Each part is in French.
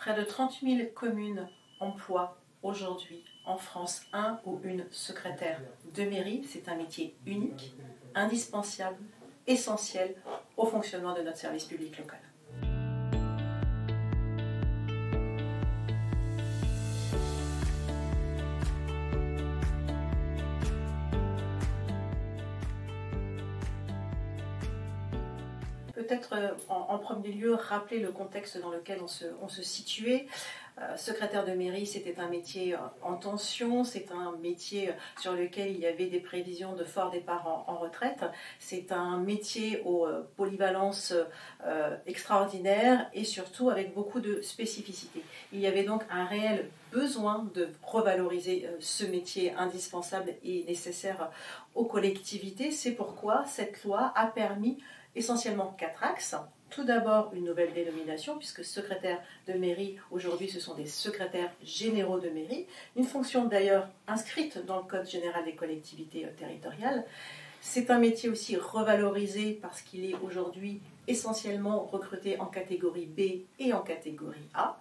Près de 30 000 communes emploient aujourd'hui en France un ou une secrétaire de mairie. C'est un métier unique, indispensable, essentiel au fonctionnement de notre service public local. Peut-être en premier lieu rappeler le contexte dans lequel on se situait. Secrétaire de mairie, c'était un métier en tension, c'est un métier sur lequel il y avait des prévisions de fort départ en retraite. C'est un métier aux polyvalences extraordinaires et surtout avec beaucoup de spécificités. Il y avait donc un réel besoin de revaloriser ce métier indispensable et nécessaire aux collectivités. C'est pourquoi cette loi a permis essentiellement 4 axes. Tout d'abord, une nouvelle dénomination, puisque secrétaire de mairie, aujourd'hui, ce sont des secrétaires généraux de mairie. Une fonction d'ailleurs inscrite dans le Code général des collectivités territoriales. C'est un métier aussi revalorisé parce qu'il est aujourd'hui essentiellement recruté en catégorie B et en catégorie A.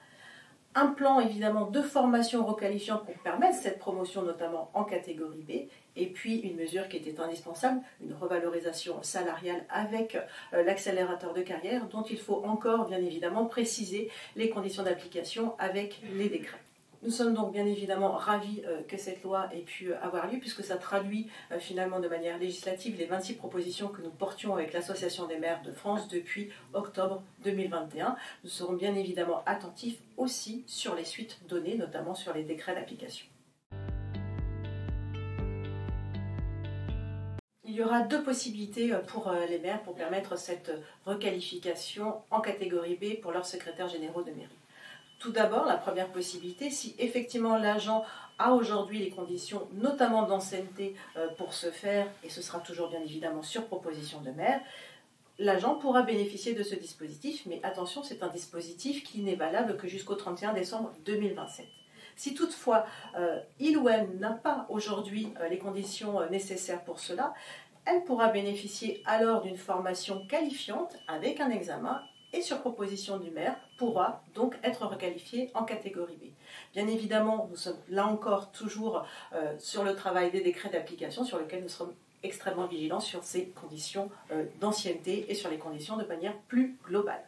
Un plan évidemment de formation requalifiante pour permettre cette promotion notamment en catégorie B, et puis une mesure qui était indispensable, une revalorisation salariale avec l'accélérateur de carrière dont il faut encore bien évidemment préciser les conditions d'application avec les décrets. Nous sommes donc bien évidemment ravis que cette loi ait pu avoir lieu puisque ça traduit finalement de manière législative les 26 propositions que nous portions avec l'Association des maires de France depuis octobre 2021. Nous serons bien évidemment attentifs aussi sur les suites données, notamment sur les décrets d'application. Il y aura 2 possibilités pour les maires pour permettre cette requalification en catégorie B pour leurs secrétaires généraux de mairie. Tout d'abord, la première possibilité, si effectivement l'agent a aujourd'hui les conditions, notamment d'ancienneté, pour ce faire, et ce sera toujours bien évidemment sur proposition de maire, l'agent pourra bénéficier de ce dispositif, mais attention, c'est un dispositif qui n'est valable que jusqu'au 31 décembre 2027. Si toutefois il ou elle n'a pas aujourd'hui les conditions nécessaires pour cela, elle pourra bénéficier alors d'une formation qualifiante avec un examen et sur proposition du maire pourra donc être requalifiée en catégorie B. Bien évidemment, nous sommes là encore toujours sur le travail des décrets d'application sur lesquels nous serons extrêmement vigilants sur ces conditions d'ancienneté et sur les conditions de manière plus globale.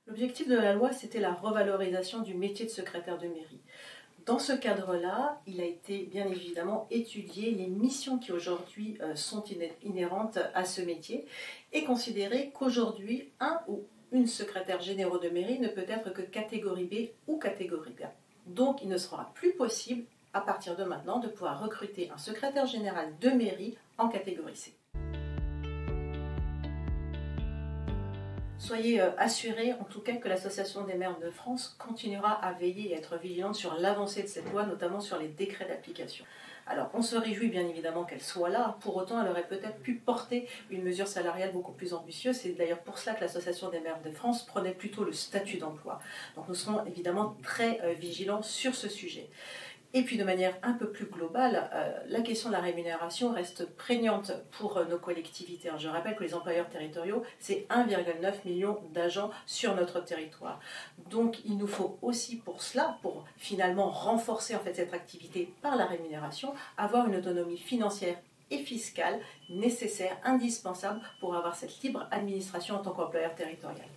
L'objectif de la loi, c'était la revalorisation du métier de secrétaire de mairie. Dans ce cadre-là, il a été bien évidemment étudié les missions qui aujourd'hui sont inhérentes à ce métier et considérer qu'aujourd'hui, un ou une secrétaire généraux de mairie ne peut être que catégorie B ou catégorie A. Donc il ne sera plus possible, à partir de maintenant, de pouvoir recruter un secrétaire général de mairie en catégorie C. Soyez assurés en tout cas que l'Association des maires de France continuera à veiller et être vigilante sur l'avancée de cette loi, notamment sur les décrets d'application. Alors on se réjouit bien évidemment qu'elle soit là, pour autant elle aurait peut-être pu porter une mesure salariale beaucoup plus ambitieuse. C'est d'ailleurs pour cela que l'Association des maires de France prenait plutôt le statut d'emploi. Donc nous serons évidemment très vigilants sur ce sujet. Et puis de manière un peu plus globale, la question de la rémunération reste prégnante pour nos collectivités. Je rappelle que les employeurs territoriaux, c'est 1,9 million d'agents sur notre territoire. Donc il nous faut aussi pour cela, pour finalement renforcer en fait cette activité par la rémunération, avoir une autonomie financière et fiscale nécessaire, indispensable pour avoir cette libre administration en tant qu'employeur territorial.